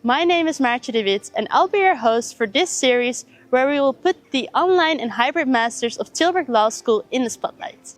My name is Maartje and I'll be your host for this series where we will put the online and hybrid masters of Tilburg Law School in the spotlight.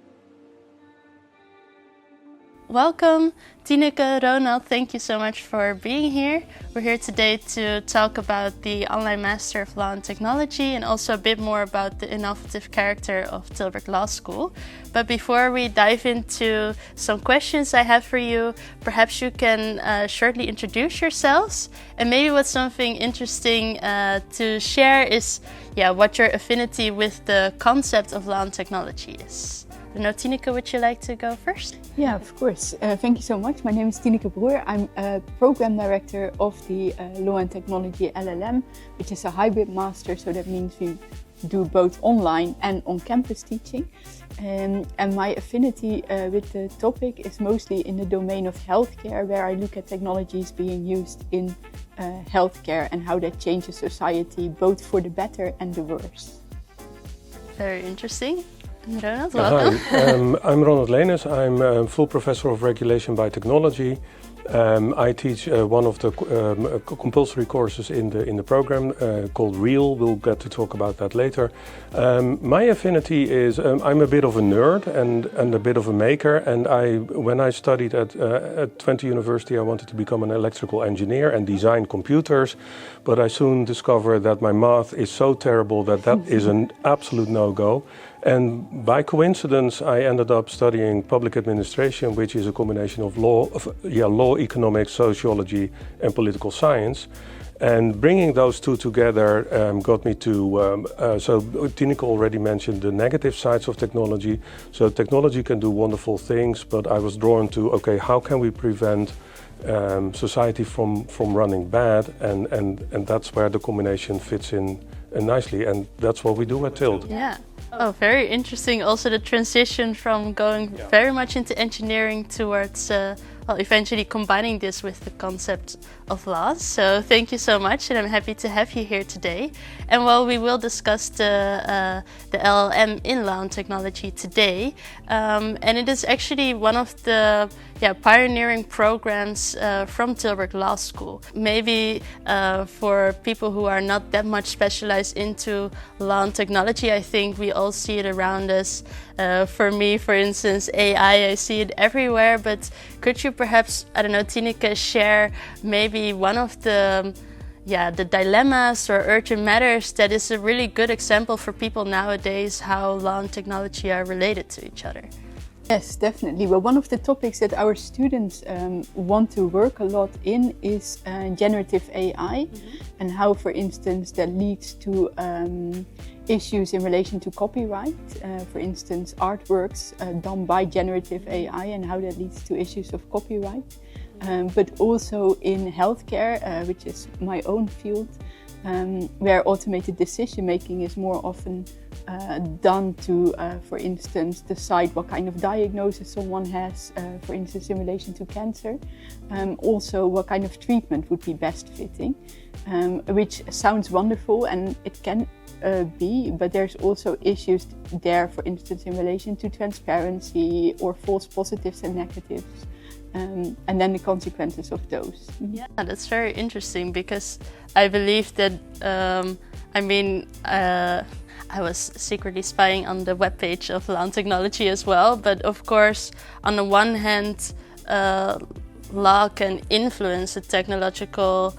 Welcome, Tineke, Ronald, thank you so much for being here. We're here today to talk about the online Master of Law and Technology and also a bit more about the innovative character of Tilburg Law School. But before we dive into some questions I have for you, perhaps you can shortly introduce yourselves. And maybe what's something interesting to share is what your affinity with the concept of law and technology is. I don't know, Tineke, would you like to go first? Yeah, of course. Thank you so much. My name is Tineke Broer. I'm a program director of the Law and Technology LLM, which is a hybrid master. So that means we do both online and on-campus teaching. And my affinity with the topic is mostly in the domain of healthcare, where I look at technologies being used in healthcare and how that changes society, both for the better and the worse. Very interesting. Ronald, welcome. Hi, I'm Ronald Leenes. I'm a full professor of regulation by technology. I teach one of the compulsory courses in the program called REAL. We'll get to talk about that later. My affinity is I'm a bit of a nerd and a bit of a maker. And when I studied at Twente University, I wanted to become an electrical engineer and design computers. But I soon discovered that my math is so terrible that is an absolute no-go. And by coincidence, I ended up studying public administration, which is a combination of law, economics, sociology, and political science. And bringing those two together got me to, so Tineke already mentioned the negative sides of technology. So technology can do wonderful things, but I was drawn to, okay, how can we prevent society from running bad? And that's where the combination fits in nicely. And that's what we do at Tilt. Yeah. Oh, very interesting. Also the transition from going very much into engineering towards eventually combining this with the concept of law. So thank you so much, and I'm happy to have you here today. And while we will discuss the LLM in law and technology today, and it is actually one of the pioneering programs from Tilburg Law School. Maybe for people who are not that much specialized into law and technology, I think we all see it around us. For me, for instance, AI, I see it everywhere. But could you perhaps, I don't know, Tineke, share maybe one of the dilemmas or urgent matters that is a really good example for people nowadays how law and technology are related to each other? Yes, definitely. Well, one of the topics that our students want to work a lot in is generative AI and how, for instance, that leads to issues in relation to copyright. For instance, artworks done by generative AI and how that leads to issues of copyright. But also in healthcare, which is my own field, where automated decision making is more often done to, for instance, decide what kind of diagnosis someone has, for instance, in relation to cancer. Also, what kind of treatment would be best fitting, which sounds wonderful, and it can be, but there's also issues there, for instance, in relation to transparency or false positives and negatives. And then the consequences of those. Yeah, that's very interesting because I believe that, I was secretly spying on the webpage of Law and Technology as well, but of course, on the one hand, law can influence the technological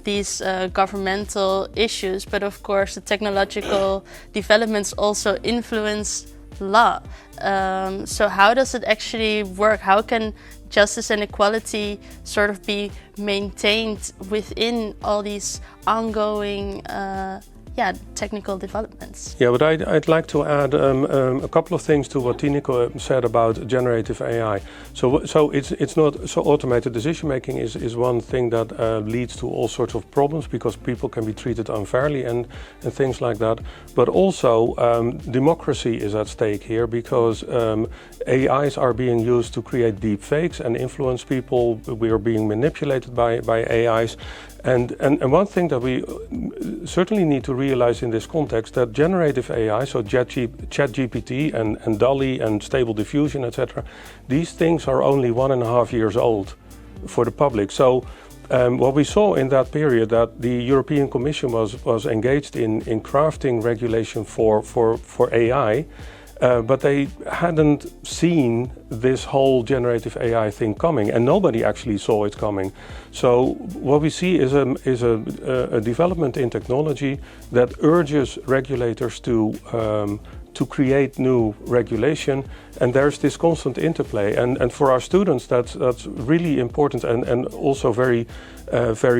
these governmental issues, but of course the technological developments also influence law. So how does it actually work? How can justice and equality sort of be maintained within all these ongoing technical developments? Yeah, but I'd like to add a couple of things to what Tineke said about generative AI. So it's not so automated decision making is one thing that leads to all sorts of problems because people can be treated unfairly and things like that. But also democracy is at stake here because AIs are being used to create deep fakes and influence people. We are being manipulated by AIs. And one thing that we certainly need to realize in this context that generative AI, so ChatGPT and DALL-E and Stable Diffusion, etc., these things are only 1.5 years old for the public. So what we saw in that period that the European Commission was engaged in crafting regulation for AI, but they hadn't seen this whole generative AI thing coming, and nobody actually saw it coming. So what we see is a development in technology that urges regulators to create new regulation, and there's this constant interplay. And for our students, that's really important and also very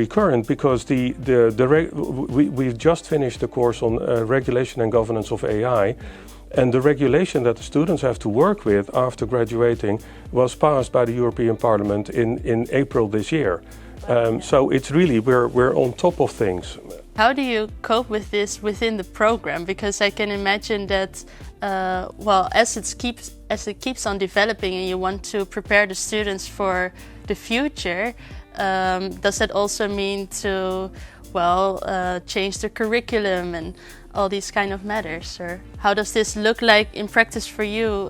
current, because we've just finished the course on regulation and governance of AI. And the regulation that the students have to work with after graduating was passed by the European Parliament in April this year. So it's really, we're on top of things. How do you cope with this within the program? Because I can imagine that, as it keeps on developing and you want to prepare the students for the future, does that also mean to, change the curriculum and all these kind of matters? Or how does this look like in practice for you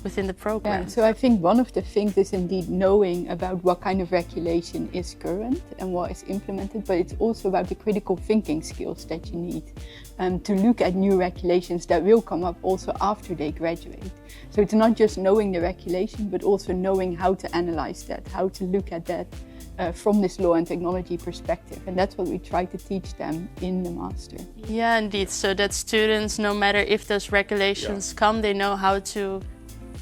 within the program? Yeah, so I think one of the things is indeed knowing about what kind of regulation is current and what is implemented, but it's also about the critical thinking skills that you need to look at new regulations that will come up also after they graduate. So it's not just knowing the regulation, but also knowing how to analyze that, how to look at that from this law and technology perspective, and that's what we try to teach them in the master. Yeah, indeed, so that students, no matter if those regulations come, they know how to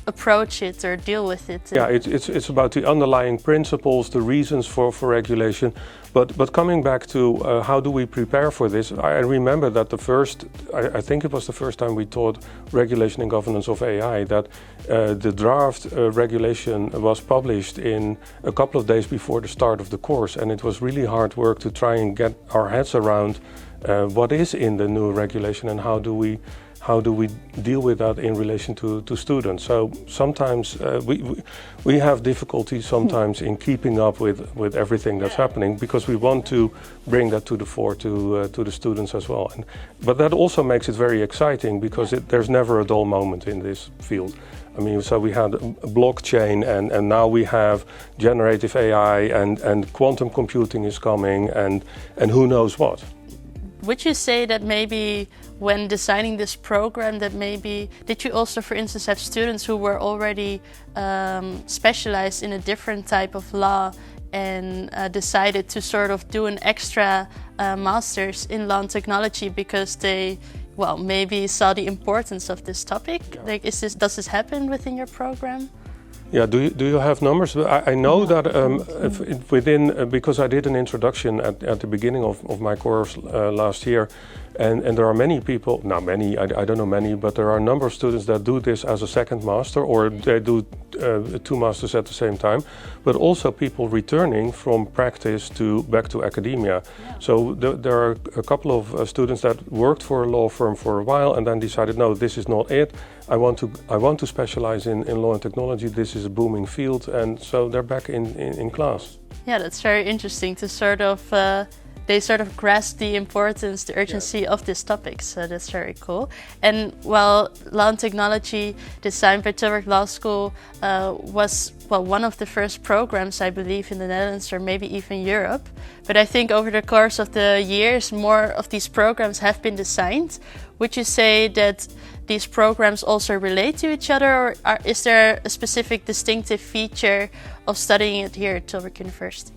approach it or deal with it. Yeah, it's about the underlying principles, the reasons for regulation. But coming back to how do we prepare for this, I remember that I think it was the first time we taught regulation and governance of AI, that the draft regulation was published in a couple of days before the start of the course, and it was really hard work to try and get our heads around what is in the new regulation and how do we deal with that in relation to students. So sometimes we have difficulties sometimes in keeping up with everything that's happening, because we want to bring that to the fore to the students as well. But that also makes it very exciting, because there's never a dull moment in this field. I mean, so we had blockchain, and now we have generative AI, and quantum computing is coming, and who knows what. Would you say that maybe when designing this program, did you also, for instance, have students who were already specialized in a different type of law and decided to sort of do an extra master's in law and technology because they, maybe saw the importance of this topic? Yeah. Like, does this happen within your program? Yeah, do you have numbers? I know that because I did an introduction at the beginning of my course last year, and there are many people, not many, I don't know many, but there are a number of students that do this as a second master, or they do 2 masters at the same time, but also people returning from practice back to academia. Yeah. So there are a couple of students that worked for a law firm for a while and then decided, no, this is not it. I want to specialize in law and technology. This is a booming field, and so they're back in class. Yeah, that's very interesting to they sort of grasp the importance, the urgency of this topic. So that's very cool. And law and technology designed by Tilburg Law School was one of the first programs, I believe, in the Netherlands or maybe even Europe. But I think over the course of the years, more of these programs have been designed. Would you say that these programs also relate to each other, or is there a specific distinctive feature of studying it here at Tilburg University?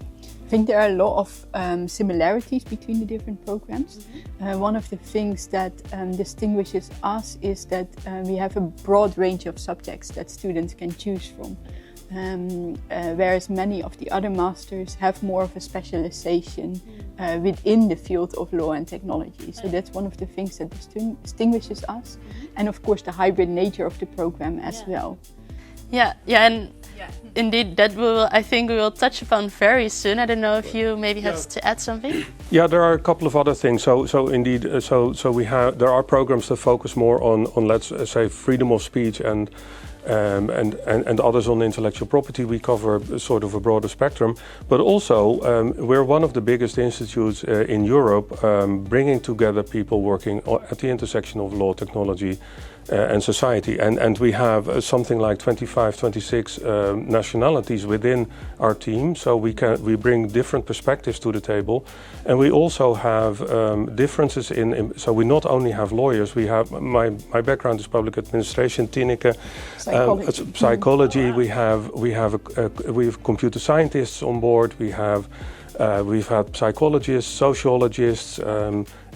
I think there are a lot of similarities between the different programs. One of the things that distinguishes us is that we have a broad range of subjects that students can choose from. Whereas many of the other masters have more of a specialization within the field of law and technology. So that's one of the things that distinguishes us. And of course the hybrid nature of the program as well. And indeed, I think we will touch upon very soon. I don't know if you maybe have to add something. Yeah, there are a couple of other things. So indeed, there are programs that focus more on let's say freedom of speech and others on intellectual property. We cover sort of a broader spectrum, but also we're one of the biggest institutes in Europe, bringing together people working at the intersection of law, technology, and society. And we have something like 25, 26 nationalities within our team, so we bring different perspectives to the table. And we also have differences so we not only have lawyers, we have, my background is public administration, Tineke, psychology, we have computer scientists on board, we've had psychologists, sociologists,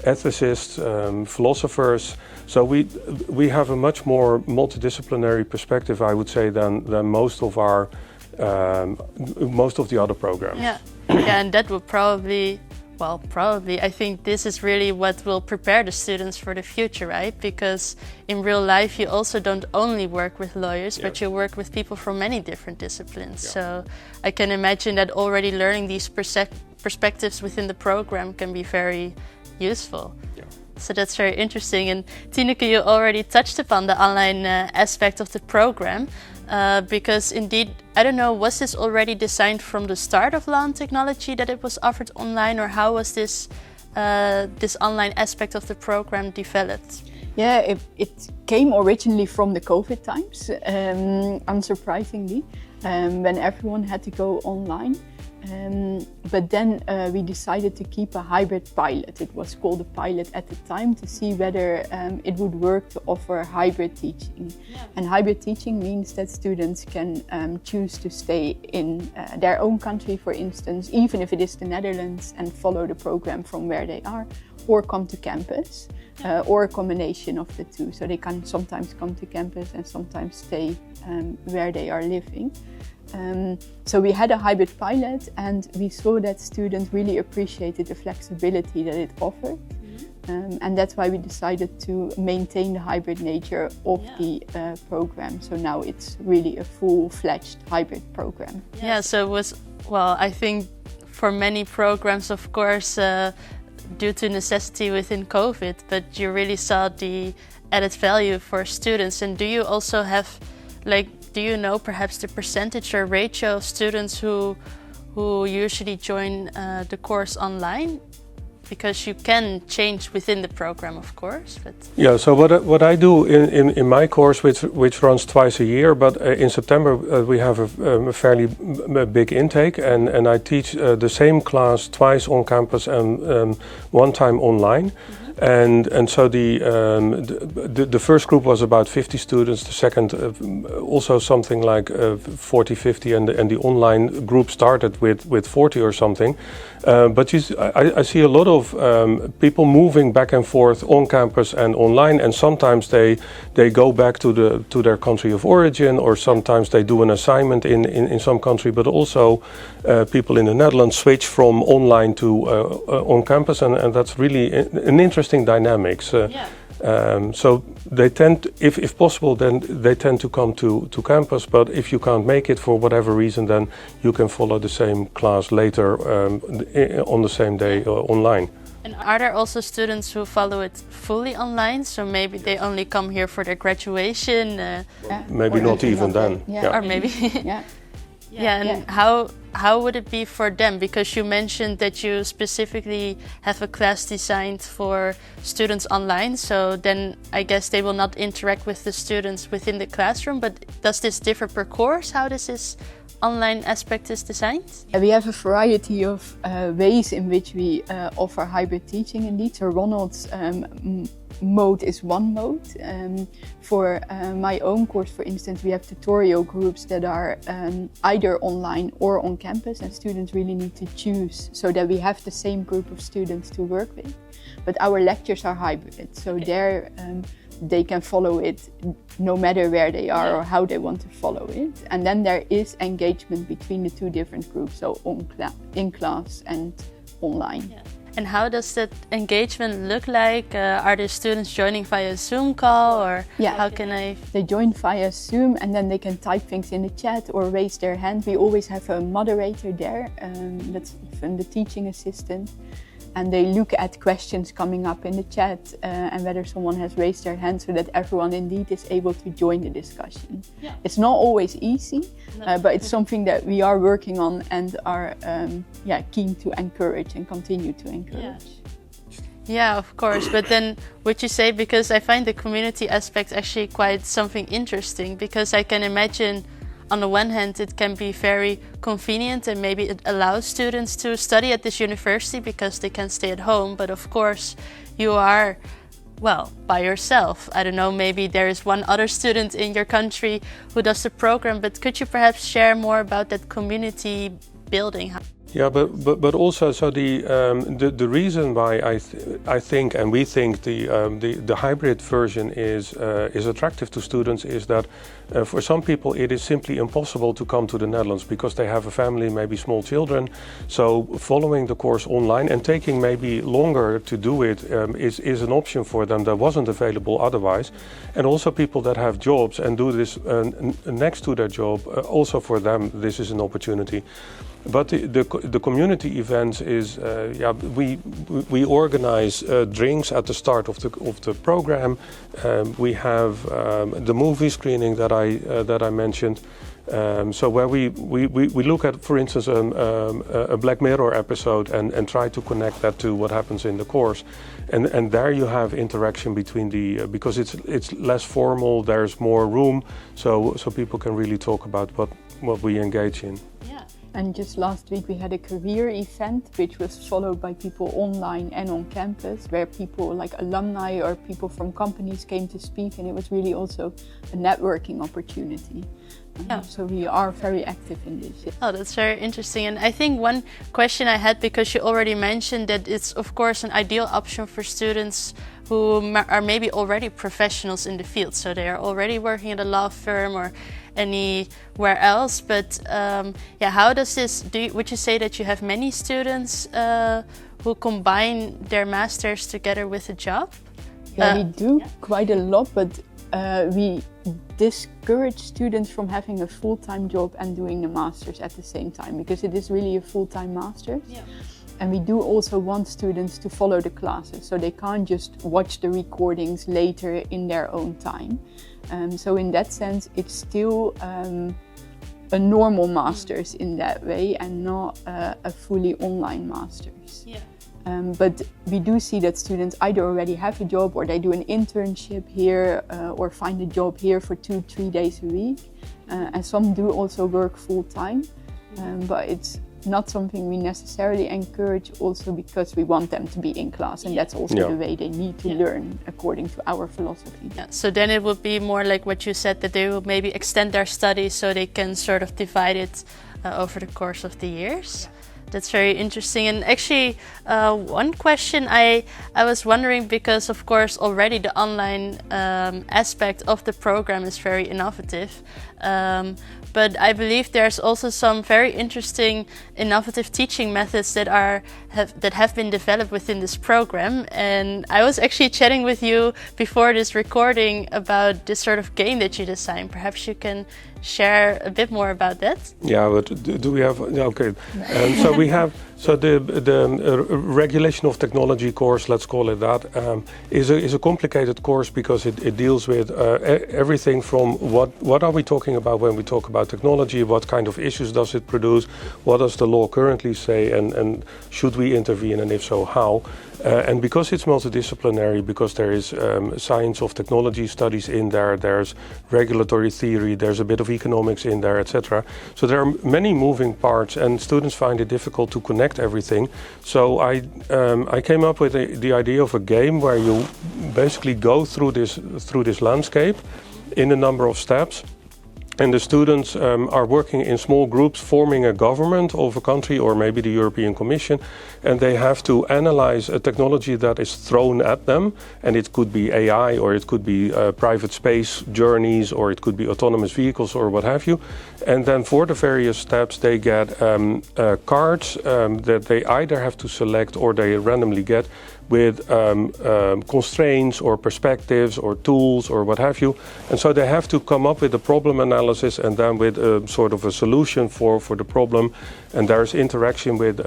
ethicists, philosophers. So we have a much more multidisciplinary perspective, I would say, than most of the other programs. Yeah, yeah, and that will probably, I think this is really what will prepare the students for the future, right? Because in real life you also don't only work with lawyers, but you work with people from many different disciplines. Yeah. So I can imagine that already learning these perspectives within the program can be very useful. Yeah. So that's very interesting. And Tineke, you already touched upon the online aspect of the program. Because indeed, I don't know, was this already designed from the start of Law and Technology that it was offered online, or how was this online aspect of the program developed? Yeah, it came originally from the COVID times, unsurprisingly, when everyone had to go online. But then we decided to keep a hybrid pilot. It was called a pilot at the time, to see whether it would work to offer hybrid teaching. Yeah. And hybrid teaching means that students can choose to stay in their own country, for instance, even if it is the Netherlands, and follow the program from where they are, or come to campus, or a combination of the two. So they can sometimes come to campus and sometimes stay where they are living. So we had a hybrid pilot, and we saw that students really appreciated the flexibility that it offered. And that's why we decided to maintain the hybrid nature of the program. So now it's really a full-fledged hybrid program. Yeah, so it was, I think for many programs, of course, due to necessity within COVID, but you really saw the added value for students. And do you also have, do you know perhaps the percentage or ratio of students who usually join the course online? Because you can change within the program, of course. But yeah. So what I do in my course, which runs twice a year, but in September we have a fairly big intake, and I teach the same class twice on campus and one time online. And so the first group was about 50 students, the second also something like 40, 50, and the online group started with 40 or something. But I see a lot of people moving back and forth on campus and online, and sometimes they go back to their country of origin, or sometimes they do an assignment in some country, but also people in the Netherlands switch from online to on campus, and that's really an interesting dynamics. So they tend, if possible, then they tend to come to campus, but if you can't make it for whatever reason, then you can follow the same class later on the same day online. And are there also students who follow it fully online? So maybe they only come here for their graduation? Maybe not even then. Or maybe... And how would it be for them? Because you mentioned that you specifically have a class designed for students online, so then I guess they will not interact with the students within the classroom, but does this differ per course, how this online aspect is designed? We have a variety of ways in which we offer hybrid teaching indeed. So Ronald's mode is one mode. For my own course, for instance, we have tutorial groups that are either online or on campus, and students really need to choose so that we have the same group of students to work with. But our lectures are hybrid, so they can follow it no matter where they are or how they want to follow it. And then there is engagement between the two different groups, so in class and online. Yeah. And how does that engagement look like? Are the students joining via Zoom call, or how can I? They join via Zoom, and then they can type things in the chat or raise their hand. We always have a moderator there, that's often the teaching assistant. And they look at questions coming up in the chat and whether someone has raised their hand, so that everyone indeed is able to join the discussion. Yeah. It's not always easy, but it's something that we are working on and are keen to encourage and continue to encourage. Yeah, of course. But then would you say, because I find the community aspect actually quite something interesting, because I can imagine on the one hand it can be very convenient and maybe it allows students to study at this university because they can stay at home, but of course you are, well, by yourself. I don't know, maybe there is one other student in your country who does the program, but could you perhaps share more about that community building? Yeah, but also, so the reason why I think and we think the hybrid version is attractive to students is that for some people it is simply impossible to come to the Netherlands because they have a family, maybe small children. So following the course online and taking maybe longer to do it is an option for them that wasn't available otherwise. And also people that have jobs and do this next to their job, also for them this is an opportunity. But the community events is we organize drinks at the start of the program. We have the movie screening that I mentioned. So where we look at, for instance, a Black Mirror episode and try to connect that to what happens in the course, and there you have interaction between because it's less formal. There's more room, so people can really talk about what we engage in. Yeah. And just last week we had a career event which was followed by people online and on campus, where people like alumni or people from companies came to speak, and it was really also a networking opportunity. Yeah. So we are very active in this. Oh, that's very interesting. And I think one question I had, because you already mentioned that it's of course an ideal option for students who are maybe already professionals in the field, so they are already working at a law firm or anywhere else. But how does this? Would you say that you have many students who combine their masters together with a job? Yeah, we do quite a lot, but we discourage students from having a full-time job and doing the masters at the same time, because it is really a full-time master's. Yeah. And we do also want students to follow the classes, so they can't just watch the recordings later in their own time. So in that sense, it's still a normal master's in that way and not a fully online master's. Yeah. But we do see that students either already have a job or they do an internship here or find a job here for 2-3 days a week. And some do also work full-time, but it's not something we necessarily encourage, also because we want them to be in class, and that's also the way they need to learn according to our philosophy. Yeah, so then it would be more like what you said, that they will maybe extend their studies so they can sort of divide it over the course of the years. Yeah. That's very interesting. And actually, one question I was wondering, because of course already the online aspect of the program is very innovative. But I believe there's also some very interesting innovative teaching methods that have been developed within this program. And I was actually chatting with you before this recording about this sort of game that you designed. Perhaps you can share a bit more about that? Yeah, but do we have? Okay, so we have. So the regulation of technology course, let's call it that, is a complicated course because it deals with everything from what are we talking about when we talk about technology, what kind of issues does it produce, what does the law currently say, and should we intervene, and if so, how? And because it's multidisciplinary, because there is science of technology studies in there, there's regulatory theory, there's a bit of economics in there, etc. So there are many moving parts, and students find it difficult to connect everything. So I came up with the idea of a game where you basically go through this landscape in a number of steps. And the students are working in small groups, forming a government of a country or maybe the European Commission, and they have to analyze a technology that is thrown at them, and it could be AI, or it could be private space journeys, or it could be autonomous vehicles, or what have you. And then for the various steps they get cards that they either have to select or they randomly get, with constraints or perspectives or tools or what have you. And so they have to come up with a problem analysis and then with a sort of a solution for the problem. And there's interaction with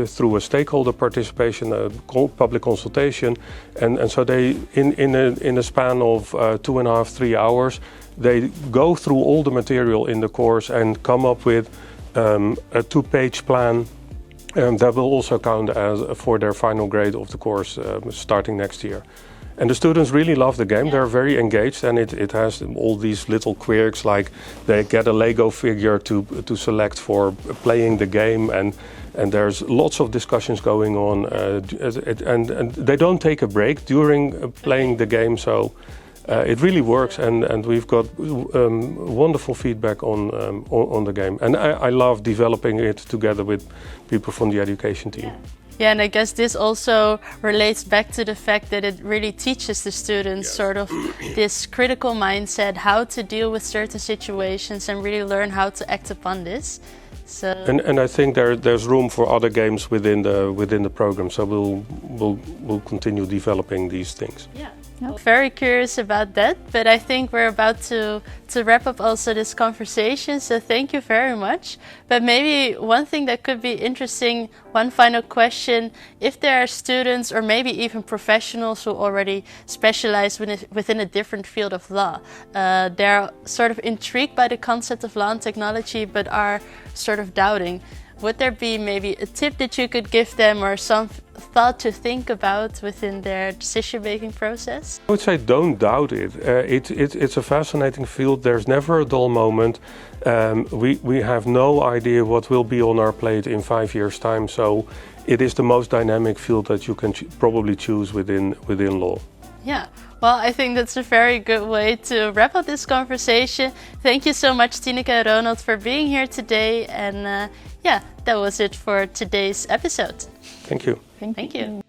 through a stakeholder participation, a public consultation. And so they, in a span of 2.5-3 hours, they go through all the material in the course and come up with a 2-page plan that will also count as for their final grade of the course starting next year. And the students really love the game. They're very engaged, and it has all these little quirks, like they get a Lego figure to select for playing the game, and there's lots of discussions going on, and they don't take a break during playing the game, so it really works, and we've got wonderful feedback on the game, and I love developing it together with people from the education team. Yeah, and I guess this also relates back to the fact that it really teaches the students sort of this critical mindset, how to deal with certain situations and really learn how to act upon this. So and I think there's room for other games within the program, so we'll continue developing these things. Yeah. Very curious about that, but I think we're about to wrap up also this conversation, so thank you very much. But maybe one thing that could be interesting, one final question, if there are students or maybe even professionals who already specialize within a different field of law, they're sort of intrigued by the concept of law and technology but are sort of doubting. Would there be maybe a tip that you could give them or some thought to think about within their decision-making process? I would say don't doubt it. It's a fascinating field. There's never a dull moment. We have no idea what will be on our plate in 5 years' time. So it is the most dynamic field that you can probably choose within law. Yeah, well, I think that's a very good way to wrap up this conversation. Thank you so much, Tineke and Ronald, for being here today. And yeah, that was it for today's episode. Thank you. Thank you.